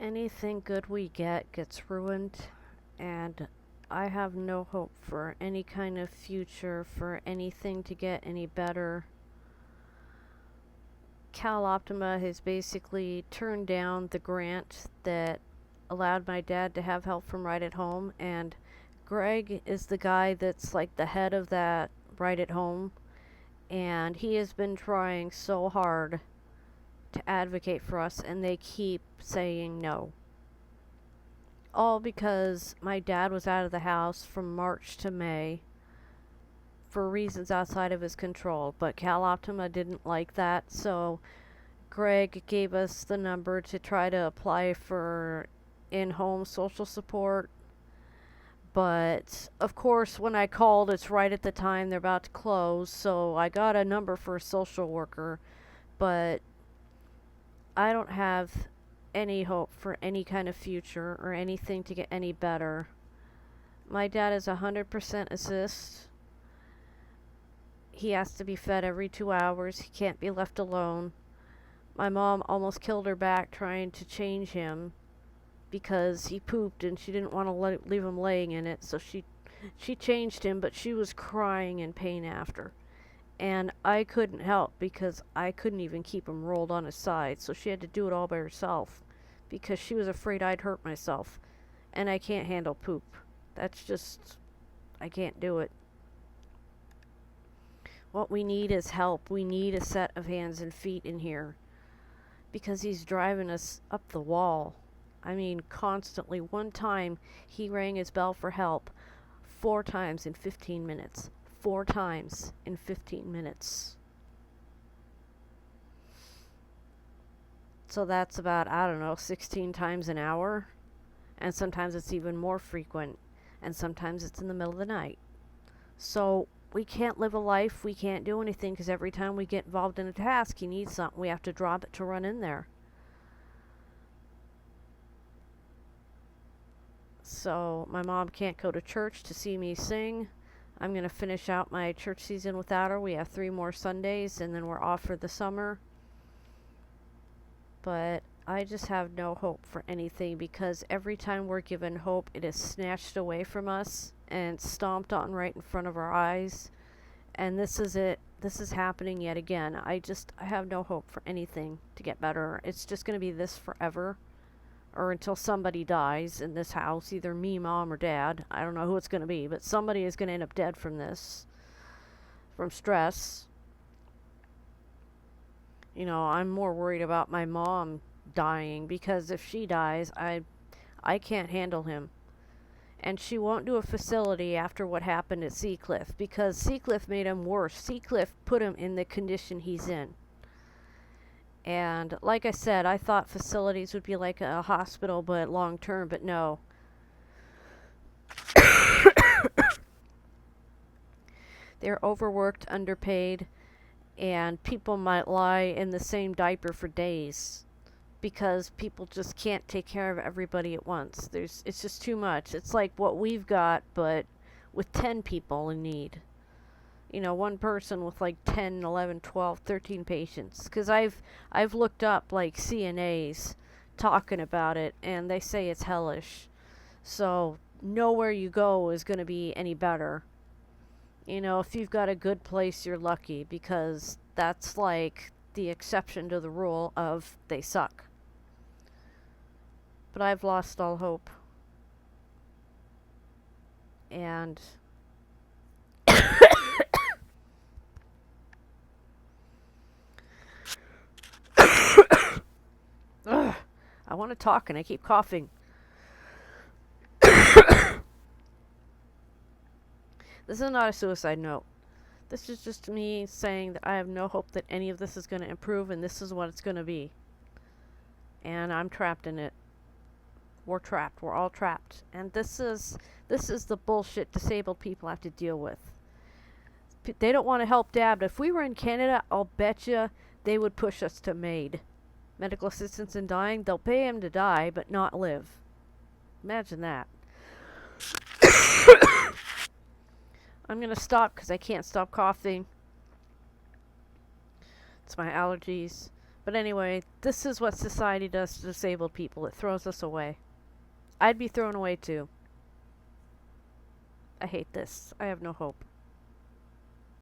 Anything good we get gets ruined, and I have no hope for any kind of future, for anything to get any better. Cal Optima has basically turned down the grant that allowed my dad to have help from Right at Home, and Greg is the guy that's like the head of that Right at Home, and he has been trying so hard to advocate for us, and they keep saying no. All because my dad was out of the house from March to May for reasons outside of his control. But Cal Optima didn't like that, so Greg gave us the number to try to apply for in-home social support. But of course, when I called, it's right at the time they're about to close, so I got a number for a social worker, but I don't have any hope for any kind of future or anything to get any better. My dad is 100% assist. He has to be fed every 2 hours. He can't be left alone. My mom almost killed her back trying to change him because he pooped and she didn't want to leave him laying in it, so she changed him, but she was crying in pain after. And I couldn't help because I couldn't even keep him rolled on his side, so she had to do it all by herself because she was afraid I'd hurt myself. And I can't handle poop. That's just, I can't do it. What we need is help. We need a set of hands and feet in here because he's driving us up the wall. I mean, constantly. One time he rang his bell for help 4 times in 15 minutes. 4 times in 15 minutes. So that's about, I don't know, 16 times an hour. And sometimes it's even more frequent. And sometimes it's in the middle of the night. So we can't live a life, we can't do anything, because every time we get involved in a task, he needs something, we have to drop it to run in there. So my mom can't go to church to see me sing. I'm going to finish out my church season without her. We have 3 more Sundays, and then we're off for the summer. But I just have no hope for anything, because every time we're given hope, it is snatched away from us and stomped on right in front of our eyes. And this is it. This is happening yet again. I have no hope for anything to get better. It's just going to be this forever. Or until somebody dies in this house, either me, mom, or dad. I don't know who it's going to be, but somebody is going to end up dead from this. From stress. You know, I'm more worried about my mom dying, because if she dies, I can't handle him. And she won't do a facility after what happened at Seacliff, because Seacliff made him worse. Seacliff put him in the condition he's in. And like I said, I thought facilities would be like a hospital, but long term, but no. They're overworked, underpaid, and people might lie in the same diaper for days because people just can't take care of everybody at once. It's just too much. It's like what we've got, but with 10 people in need. You know, one person with like 10, 11, 12, 13 patients. Because I've looked up like CNAs talking about it, and they say it's hellish. So nowhere you go is going to be any better. You know, if you've got a good place, you're lucky, because that's like the exception to the rule of they suck. But I've lost all hope. And ugh, I want to talk and I keep coughing. This is not a suicide note. This is just me saying that I have no hope that any of this is going to improve, and this is what it's going to be. And I'm trapped in it. We're trapped. We're all trapped. And this is the bullshit disabled people have to deal with. They don't want to help Dad, but if we were in Canada, I'll bet you they would push us to MAID. Medical assistance in dying. They'll pay him to die, but not live. Imagine that. I'm going to stop because I can't stop coughing. It's my allergies. But anyway, this is what society does to disabled people. It throws us away. I'd be thrown away too. I hate this. I have no hope.